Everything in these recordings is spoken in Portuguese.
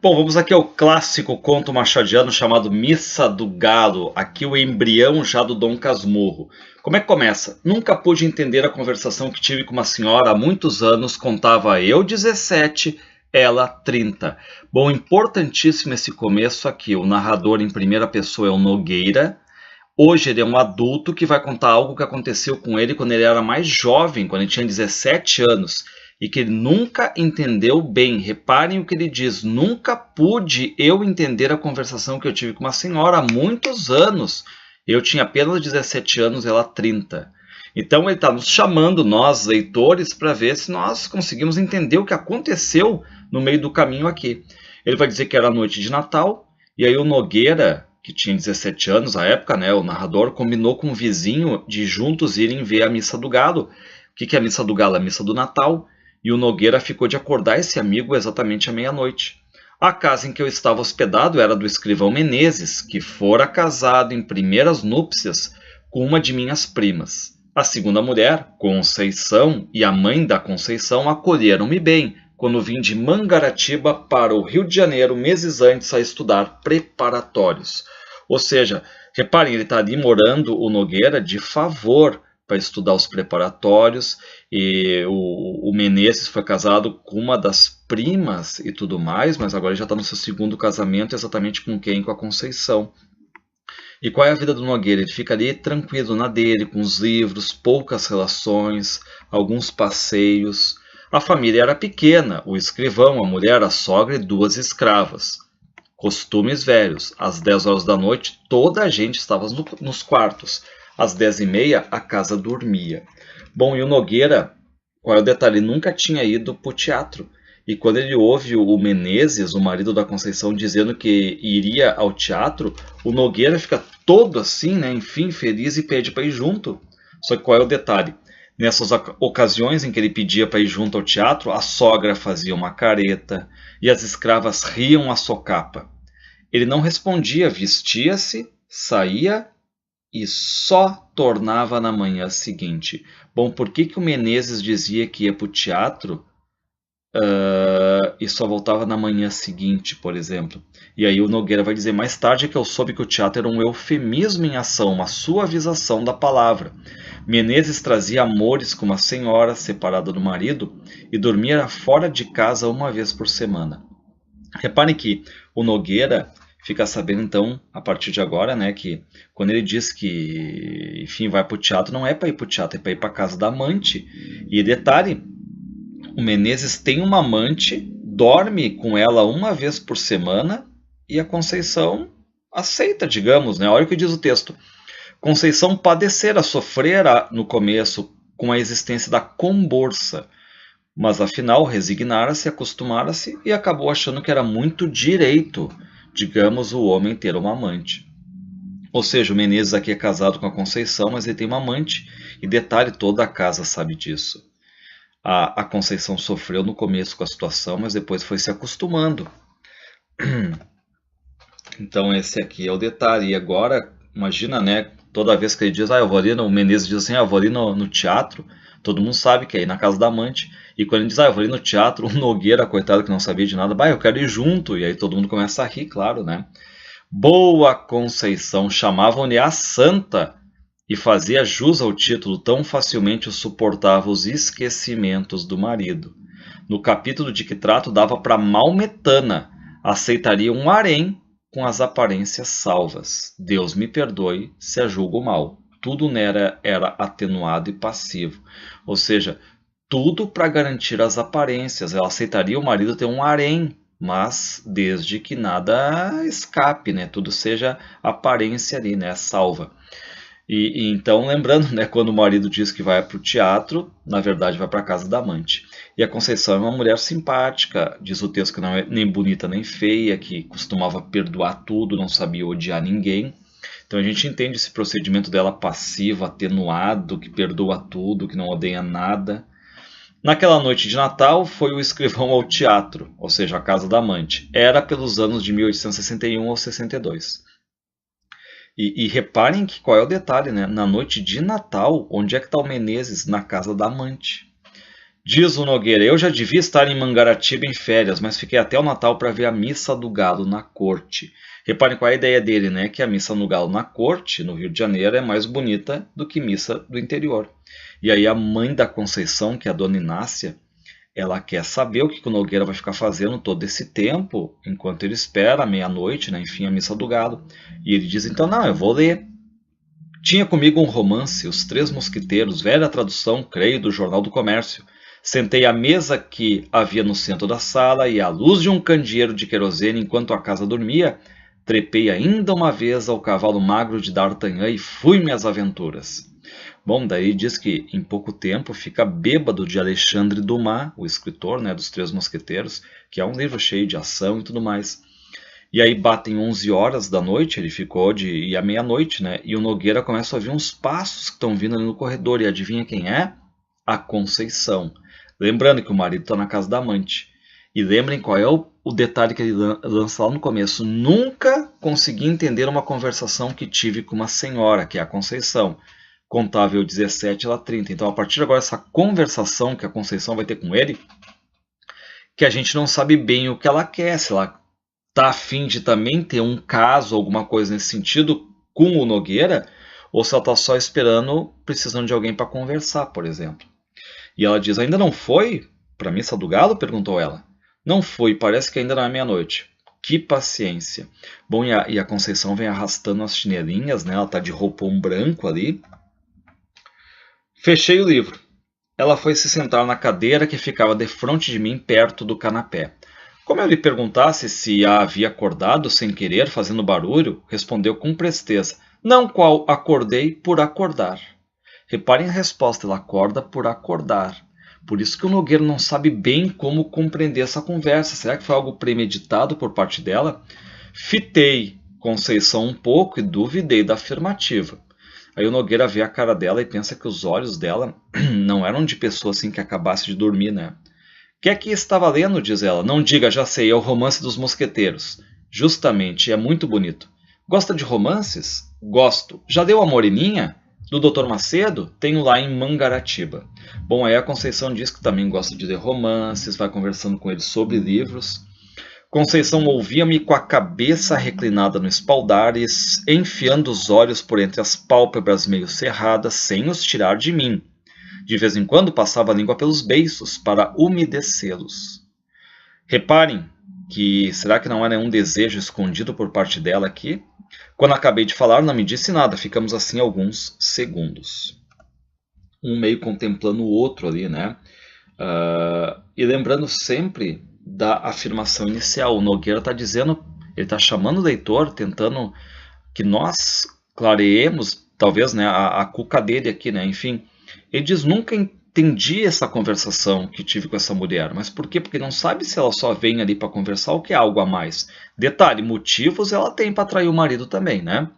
Bom, vamos aqui ao clássico conto machadiano chamado Missa do Galo, aqui o embrião já do Dom Casmurro. Como é que começa? Nunca pude entender a conversação que tive com uma senhora há muitos anos, contava eu 17, ela 30. Bom, importantíssimo esse começo aqui, o narrador em primeira pessoa é o Nogueira. Hoje ele é um adulto que vai contar algo que aconteceu com ele quando ele era mais jovem, quando ele tinha 17 anos. E que ele nunca entendeu bem. Reparem o que ele diz. Nunca pude eu entender a conversação que eu tive com uma senhora há muitos anos. Eu tinha apenas 17 anos, ela 30. Então ele está nos chamando, nós leitores, para ver se nós conseguimos entender o que aconteceu no meio do caminho aqui. Ele vai dizer que era noite de Natal, e aí o Nogueira, que tinha 17 anos à época, né, o narrador, combinou com um vizinho de juntos irem ver a Missa do Galo. O que é a Missa do Galo? A Missa do Natal. E o Nogueira ficou de acordar esse amigo exatamente à meia-noite. A casa em que eu estava hospedado era do escrivão Menezes, que fora casado em primeiras núpcias com uma de minhas primas. A segunda mulher, Conceição, e a mãe da Conceição acolheram-me bem, quando vim de Mangaratiba para o Rio de Janeiro meses antes a estudar preparatórios. Ou seja, reparem, ele está ali morando, o Nogueira, de favor, para estudar os preparatórios, e o Menezes foi casado com uma das primas e tudo mais, mas agora ele já está no seu segundo casamento, exatamente com quem? Com a Conceição. E qual é a vida do Nogueira? Ele fica ali tranquilo na dele, com os livros, poucas relações, alguns passeios. A família era pequena, o escrivão, a mulher, a sogra e 2 escravas. Costumes velhos, às 10 horas da noite toda a gente estava nos quartos. Às 10h30, a casa dormia. Bom, e o Nogueira, qual é o detalhe? Ele nunca tinha ido para o teatro. E quando ele ouve o Menezes, o marido da Conceição, dizendo que iria ao teatro, o Nogueira fica todo assim, né? Enfim, feliz e pede para ir junto. Só que qual é o detalhe? Nessas ocasiões em que ele pedia para ir junto ao teatro, a sogra fazia uma careta e as escravas riam a socapa. Ele não respondia, vestia-se, saía e só tornava na manhã seguinte. Bom, por que o Menezes dizia que ia para o teatro e só voltava na manhã seguinte, por exemplo? E aí o Nogueira vai dizer, mais tarde é que eu soube que o teatro era um eufemismo em ação, uma suavização da palavra. Menezes trazia amores com uma senhora separada do marido e dormia fora de casa uma vez por semana. Reparem que o Nogueira fica sabendo, então, a partir de agora, né, que quando ele diz que, enfim, vai para o teatro, não é para ir para o teatro, é para ir para a casa da amante. E detalhe, o Menezes tem uma amante, dorme com ela uma vez por semana e a Conceição aceita, digamos, né? Olha o que diz o texto. Conceição padecera, sofrera no começo com a existência da comborça, mas afinal resignara-se, acostumara-se e acabou achando que era muito direito, digamos, o homem ter uma amante. Ou seja, o Menezes aqui é casado com a Conceição, mas ele tem uma amante. E detalhe, toda a casa sabe disso. A Conceição sofreu no começo com a situação, mas depois foi se acostumando. Então esse aqui é o detalhe. E agora, imagina, né? Toda vez que ele diz, eu vou ali, o Menezes diz assim, eu vou ali no teatro. Todo mundo sabe que é ir na casa da amante. E quando ele diz, eu vou ali no teatro, o Nogueira, coitado que não sabia de nada, eu quero ir junto. E aí todo mundo começa a rir, claro, né? Boa Conceição, chamavam-lhe a Santa, e fazia jus ao título, tão facilmente suportava os esquecimentos do marido. No capítulo de que trato, dava para Maometana, aceitaria um harém com as aparências salvas. Deus me perdoe se a julgo mal. Tudo nela era atenuado e passivo. Ou seja, tudo para garantir as aparências. Ela aceitaria o marido ter um harém, mas desde que nada escape, né? Tudo seja aparência ali, né? Salva. E então, lembrando, né, quando o marido diz que vai para o teatro, na verdade vai para a casa da amante. E a Conceição é uma mulher simpática, diz o texto que não é nem bonita nem feia, que costumava perdoar tudo, não sabia odiar ninguém. Então a gente entende esse procedimento dela passivo, atenuado, que perdoa tudo, que não odeia nada. Naquela noite de Natal, foi o escrivão ao teatro, ou seja, a casa da amante. Era pelos anos de 1861 ou 62. E reparem que qual é o detalhe, né? Na noite de Natal, onde é que está o Menezes? Na casa da amante. Diz o Nogueira, eu já devia estar em Mangaratiba em férias, mas fiquei até o Natal para ver a Missa do Galo na corte. Reparem qual é a ideia dele, né? Que a Missa do Galo na corte, no Rio de Janeiro, é mais bonita do que missa do interior. E aí a mãe da Conceição, que é a dona Inácia, ela quer saber o que o Nogueira vai ficar fazendo todo esse tempo, enquanto ele espera, meia-noite, né? Enfim, a Missa do Galo. E ele diz, então, não, eu vou ler. Tinha comigo um romance, Os Três Mosqueteiros, velha tradução, creio, do Jornal do Comércio. Sentei à mesa que havia no centro da sala e, à luz de um candeeiro de querosene enquanto a casa dormia, trepei ainda uma vez ao cavalo magro de D'Artagnan e fui-me às aventuras. Bom, daí diz que em pouco tempo fica bêbado de Alexandre Dumas, o escritor, né, dos Três Mosqueteiros, que é um livro cheio de ação e tudo mais. E aí batem 11 horas da noite, ele ficou de ir à meia-noite, né? E o Nogueira começa a ouvir uns passos que estão vindo ali no corredor. E adivinha quem é? A Conceição. Lembrando que o marido está na casa da amante. E lembrem qual é o detalhe que ele lança lá no começo. Nunca consegui entender uma conversação que tive com uma senhora, que é a Conceição. Contava eu 17, ela 30. Então, a partir de agora, essa conversação que a Conceição vai ter com ele, que a gente não sabe bem o que ela quer, se ela está a fim de também ter um caso, alguma coisa nesse sentido, com o Nogueira, ou se ela está só esperando, precisando de alguém para conversar, por exemplo. E ela diz, ainda não foi para a Missa do Galo? Perguntou ela. Não foi, parece que ainda não é meia-noite. Que paciência. Bom, e a Conceição vem arrastando as chinelinhas, né? Ela está de roupão branco ali. Fechei o livro. Ela foi se sentar na cadeira que ficava defronte de mim, perto do canapé. Como eu lhe perguntasse se a havia acordado sem querer, fazendo barulho, respondeu com presteza. Não, qual acordei por acordar. Reparem a resposta, ela acorda por acordar. Por isso que o Nogueira não sabe bem como compreender essa conversa. Será que foi algo premeditado por parte dela? Fitei Conceição um pouco e duvidei da afirmativa. Aí o Nogueira vê a cara dela e pensa que os olhos dela não eram de pessoa assim que acabasse de dormir, né? Que é que estava lendo, diz ela. Não diga, já sei, é o Romance dos Mosqueteiros. Justamente, é muito bonito. Gosta de romances? Gosto. Já leu A Moreninha? Do Dr. Macedo? Tenho lá em Mangaratiba. Bom, aí a Conceição diz que também gosta de ler romances, vai conversando com ele sobre livros. Conceição ouvia-me com a cabeça reclinada no espaldar e enfiando os olhos por entre as pálpebras meio cerradas, sem os tirar de mim. De vez em quando passava a língua pelos beiços para umedecê-los. Reparem que será que não há nenhum desejo escondido por parte dela aqui? Quando acabei de falar, não me disse nada. Ficamos assim alguns segundos. Um meio contemplando o outro ali, né? E lembrando sempre da afirmação inicial. O Nogueira está dizendo, ele está chamando o leitor, tentando que nós clareemos, talvez, né, a cuca dele aqui, né? Enfim, ele diz, nunca entendi essa conversação que tive com essa mulher. Mas por quê? Porque não sabe se ela só vem ali para conversar ou que há algo a mais. Detalhe, motivos ela tem para atrair o marido também, né?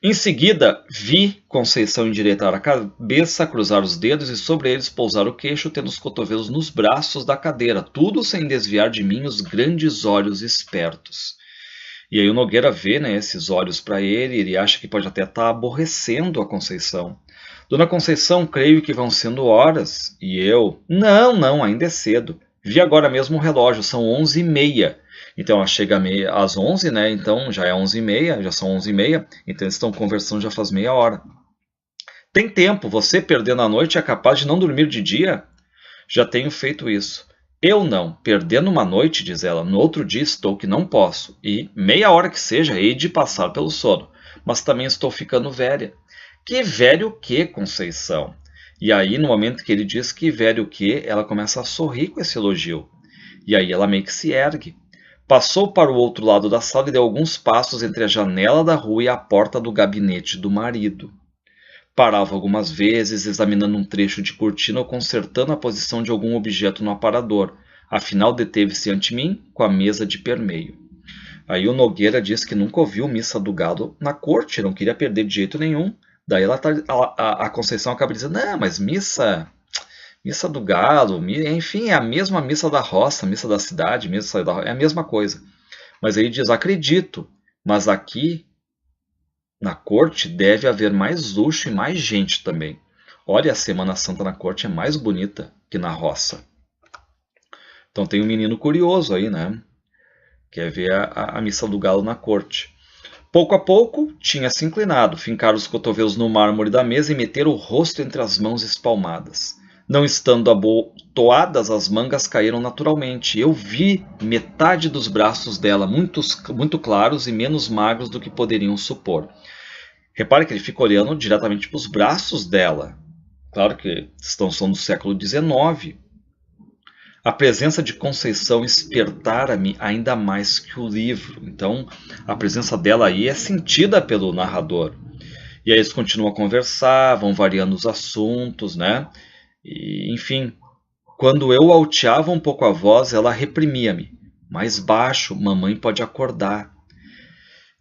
Em seguida, vi Conceição endireitar a cabeça, cruzar os dedos e sobre eles pousar o queixo, tendo os cotovelos nos braços da cadeira, tudo sem desviar de mim os grandes olhos espertos. E aí o Nogueira vê, né, esses olhos para ele, ele acha que pode até estar aborrecendo a Conceição. Dona Conceição, creio que vão sendo horas. E eu, não, ainda é cedo. Vi agora mesmo o relógio, são 11h30. Então ela chega às 11, né? Então já é 11h30, já são 11h30. Então eles estão conversando já faz meia hora. Tem tempo, você perdendo a noite é capaz de não dormir de dia? Já tenho feito isso. Eu não, perdendo uma noite, diz ela, no outro dia estou que não posso. E meia hora que seja, hei de passar pelo sono. Mas também estou ficando velha. Que velho o quê, Conceição? E aí, no momento que ele diz que velho o quê, ela começa a sorrir com esse elogio. E aí ela meio que se ergue. Passou para o outro lado da sala e deu alguns passos entre a janela da rua e a porta do gabinete do marido. Parava algumas vezes, examinando um trecho de cortina ou consertando a posição de algum objeto no aparador. Afinal, deteve-se ante mim com a mesa de permeio. Aí o Nogueira diz que nunca ouviu Missa do Galo na corte, não queria perder de jeito nenhum. Daí a Conceição acaba dizendo, não, mas missa do Galo, enfim, é a mesma missa da roça, missa da cidade, é a mesma coisa. Mas ele diz, acredito, mas aqui na corte deve haver mais luxo e mais gente também. Olha, a Semana Santa na corte é mais bonita que na roça. Então tem um menino curioso aí, né? Quer ver a missa do galo na corte. Pouco a pouco, tinha se inclinado, fincar os cotovelos no mármore da mesa e meter o rosto entre as mãos espalmadas. Não estando abotoadas, as mangas caíram naturalmente. Eu vi metade dos braços dela muito claros e menos magros do que poderiam supor. Repare que ele fica olhando diretamente para os braços dela. Claro que são do século XIX. A presença de Conceição espertara-me ainda mais que o livro. Então, a presença dela aí é sentida pelo narrador. E aí eles continuam a conversar, vão variando os assuntos, né? E, enfim, quando eu alteava um pouco a voz, ela reprimia-me. Mais baixo, mamãe pode acordar.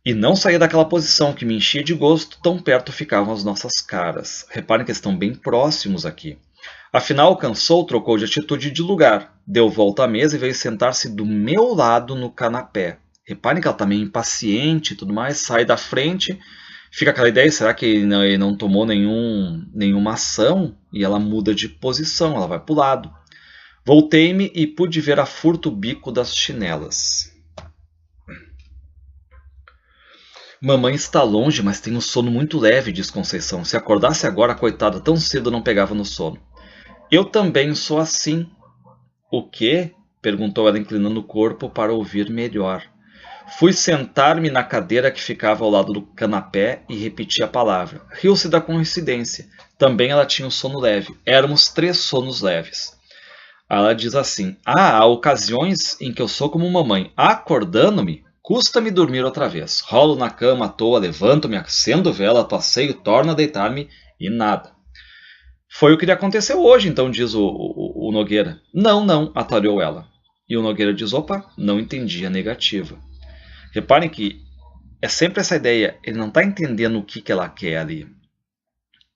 E não saía daquela posição que me enchia de gosto, tão perto ficavam as nossas caras. Reparem que estão bem próximos aqui. Afinal, cansou, trocou de atitude e de lugar. Deu volta à mesa e veio sentar-se do meu lado no canapé. Reparem que ela está meio impaciente e tudo mais. Sai da frente, fica aquela ideia, será que ele não tomou nenhuma ação? E ela muda de posição, ela vai para o lado. Voltei-me e pude ver a furto o bico das chinelas. Mamãe está longe, mas tem um sono muito leve, diz Conceição. Se acordasse agora, coitada, tão cedo não pegava no sono. Eu também sou assim. O quê? Perguntou ela, inclinando o corpo para ouvir melhor. Fui sentar-me na cadeira que ficava ao lado do canapé e repeti a palavra. Riu-se da coincidência. Também ela tinha um sono leve. Éramos 3 sonos leves. Ela diz assim: há ocasiões em que eu sou como mamãe. Acordando-me, custa-me dormir outra vez. Rolo na cama à toa, levanto-me, acendo vela, passeio, torno a deitar-me e nada. Foi o que lhe aconteceu hoje, então, diz o Nogueira. Não, atalhou ela. E o Nogueira diz, opa, não entendi a negativa. Reparem que é sempre essa ideia, ele não está entendendo o que ela quer ali.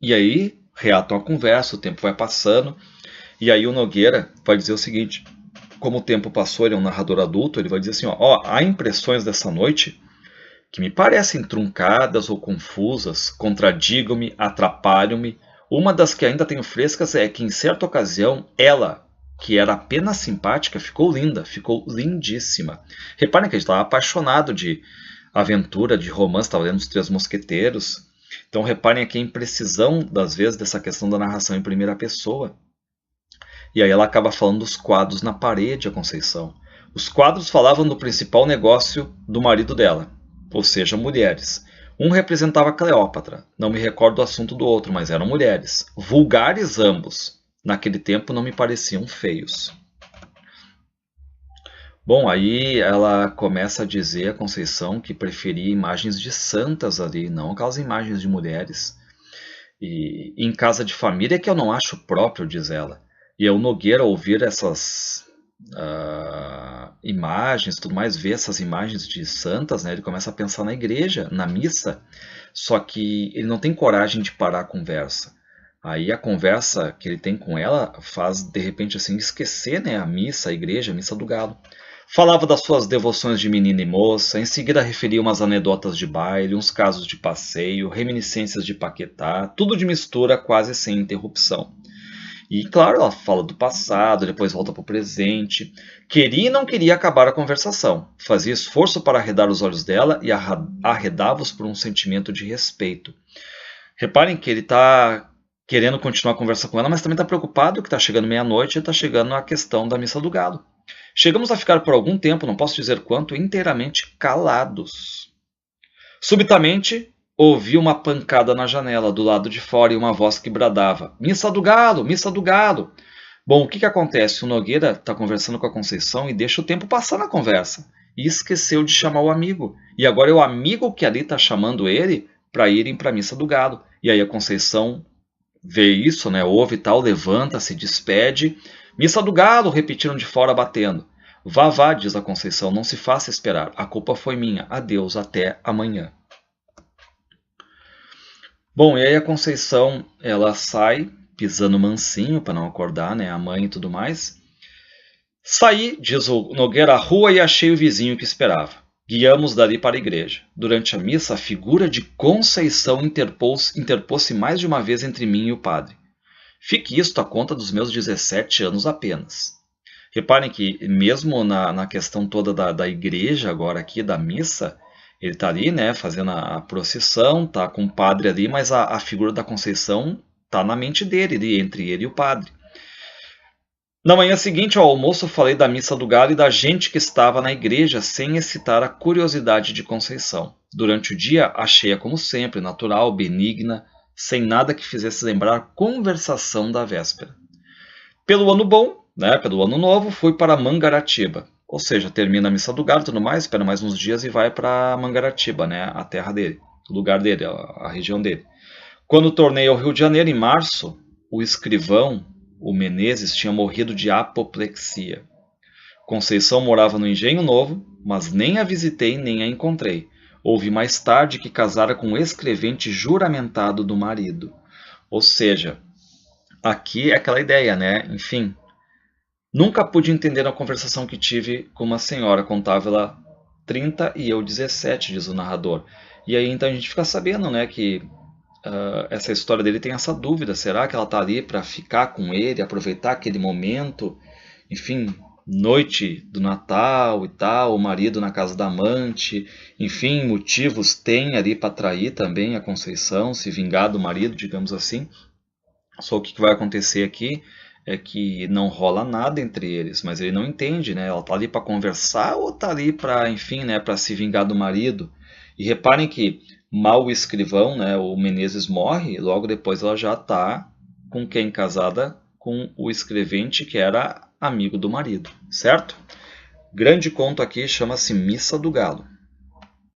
E aí, reatam a conversa, o tempo vai passando, e aí o Nogueira vai dizer o seguinte, como o tempo passou, ele é um narrador adulto, ele vai dizer assim, há impressões dessa noite que me parecem truncadas ou confusas, contradigam-me, atrapalham-me. Uma das que ainda tenho frescas é que, em certa ocasião, ela, que era apenas simpática, ficou linda, ficou lindíssima. Reparem que a gente estava apaixonado de aventura, de romance, estava lendo Os Três Mosqueteiros. Então, reparem aqui a imprecisão, das vezes, dessa questão da narração em primeira pessoa. E aí ela acaba falando dos quadros na parede, a Conceição. Os quadros falavam do principal negócio do marido dela, ou seja, mulheres. Um representava Cleópatra, não me recordo o assunto do outro, mas eram mulheres. Vulgares ambos. Naquele tempo não me pareciam feios. Bom, aí ela começa a dizer, a Conceição, que preferia imagens de santas ali, não aquelas imagens de mulheres. E em casa de família é que eu não acho próprio, diz ela. E o Nogueira, ao ouvir essas imagens, tudo mais, ver essas imagens de santas, né, ele começa a pensar na igreja, na missa, só que ele não tem coragem de parar a conversa. Aí a conversa que ele tem com ela faz, de repente, assim, esquecer, né, a missa, a igreja, a missa do galo. Falava das suas devoções de menina e moça, em seguida referia umas anedotas de baile, uns casos de passeio, reminiscências de Paquetá, tudo de mistura, quase sem interrupção. E, claro, ela fala do passado, depois volta para o presente. Queria e não queria acabar a conversação. Fazia esforço para arredar os olhos dela e arredava-os por um sentimento de respeito. Reparem que ele está querendo continuar a conversa com ela, mas também está preocupado que está chegando meia-noite e está chegando a questão da missa do galo. Chegamos a ficar por algum tempo, não posso dizer quanto, inteiramente calados. Subitamente, ouvi uma pancada na janela, do lado de fora, e uma voz que bradava, missa do galo, missa do galo. Bom, o que acontece? O Nogueira está conversando com a Conceição e deixa o tempo passar na conversa. E esqueceu de chamar o amigo. E agora é o amigo que ali está chamando ele para irem para a missa do galo. E aí a Conceição vê isso, né? Ouve e tal, levanta, se despede. Missa do galo, repetiram de fora batendo. Vá, diz a Conceição, não se faça esperar. A culpa foi minha. Adeus, até amanhã. Bom, e aí a Conceição, ela sai, pisando mansinho para não acordar, né, a mãe e tudo mais. Saí, diz o Nogueira, à rua e achei o vizinho que esperava. Guiamos dali para a igreja. Durante a missa, a figura de Conceição interpôs-se mais de uma vez entre mim e o padre. Fique isto à conta dos meus 17 anos apenas. Reparem que mesmo na questão toda da igreja agora aqui, da missa, ele está ali, né, fazendo a procissão, tá com o padre ali, mas a figura da Conceição está na mente dele, ali, entre ele e o padre. Na manhã seguinte ao almoço, falei da missa do galo e da gente que estava na igreja, sem excitar a curiosidade de Conceição. Durante o dia, achei-a como sempre, natural, benigna, sem nada que fizesse lembrar a conversação da véspera. Pelo ano bom, né, pelo ano novo, fui para Mangaratiba. Ou seja, termina a missa do galo e tudo mais, espera mais uns dias e vai para Mangaratiba, né, a terra dele, o lugar dele, a região dele. Quando tornei ao Rio de Janeiro, em março, o escrivão, o Menezes, tinha morrido de apoplexia. Conceição morava no Engenho Novo, mas nem a visitei nem a encontrei. Ouvi mais tarde que casara com um escrevente juramentado do marido. Ou seja, aqui é aquela ideia, né? Enfim, nunca pude entender a conversação que tive com uma senhora, contava ela 30 e eu 17, diz o narrador. E aí então a gente fica sabendo, né, que essa história dele tem essa dúvida, será que ela está ali para ficar com ele, aproveitar aquele momento, enfim, noite do Natal e tal, o marido na casa da amante, enfim, motivos tem ali para trair também a Conceição, se vingar do marido, digamos assim. Só o que vai acontecer aqui é que não rola nada entre eles, mas ele não entende, né? Ela está ali para conversar ou está ali para, enfim, né, para se vingar do marido? E reparem que mal o escrivão, né, o Menezes morre, logo depois ela já está com quem casada? Com o escrevente que era amigo do marido, certo? Grande conto aqui chama-se Missa do Galo.